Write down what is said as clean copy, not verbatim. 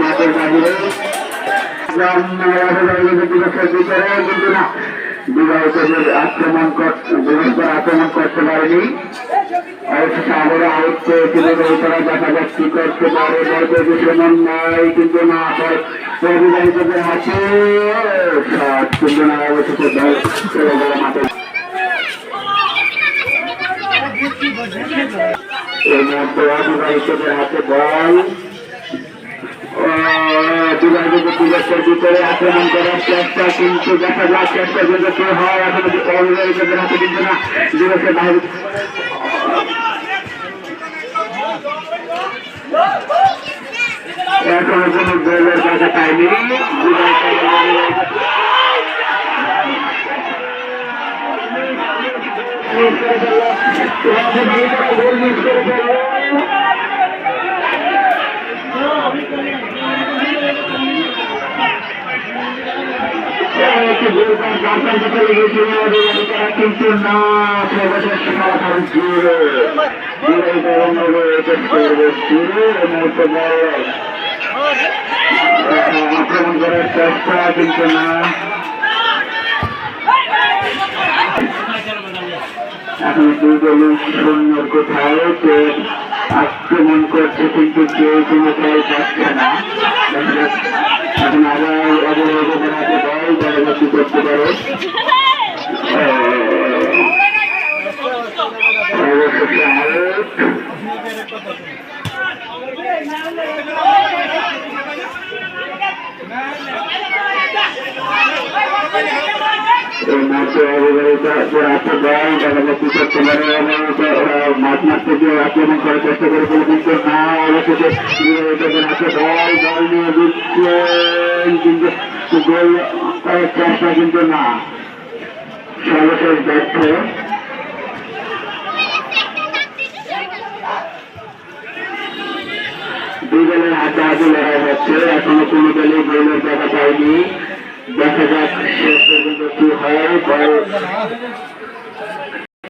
মাঠের বাহিরে কিন্তু না বিবাহিতদের আক্রমণ করতে পারেনি। অবশেষে আবারও আউট পেয়েছিল তারা, দেখা যাক কি করতে পারে। দুশ্মন নয় কিন্তু না বিবাহিতদের হাতে শট কিন্তু না, অবশেষে দল চলে গেল মাঠে। এই মুহূর্তে অবিবাহিতদের হাতে বল, বিবাহিতদের দিবসের ভিতরে আক্রমণ করার চেষ্টা, কিন্তু দেখা যাক চেষ্টা কিন্তু কি হয়। এখন অবিবাহিতদের হাতে কিন্তু না, দিবসের বাইরে এখনো কোনো গোলের জায়গা পায়নি। গোল মিস করে ফেলল। কিন্তু না, আক্রমণ করার চেষ্টা কিন্তু না, এখন দুই দলের সৈন্যর কোথাও আক্রমণ করছে কিন্তু কেউ কোনো ফল পাচ্ছে না। এখন আবার অবরোধের হাতে বল পরবর্তী করতে পারে। অবশেষে আউট। মাঠ মারতে গিয়ে আক্রমণ করার চেষ্টা করে কিন্তু না, অবশেষে হাতে বল বল নিয়ে দিচ্ছেন কিন্তু গোল করার চেষ্টা কিন্তু না, সর্বশেষ ব্যর্থ। দুই দলের হাতে হাতে লড়াই হচ্ছে, এখনো কোনো দলে গোলের জায়গা পায়নি। দেখা যাক শেষ পর্যন্ত কি হয়।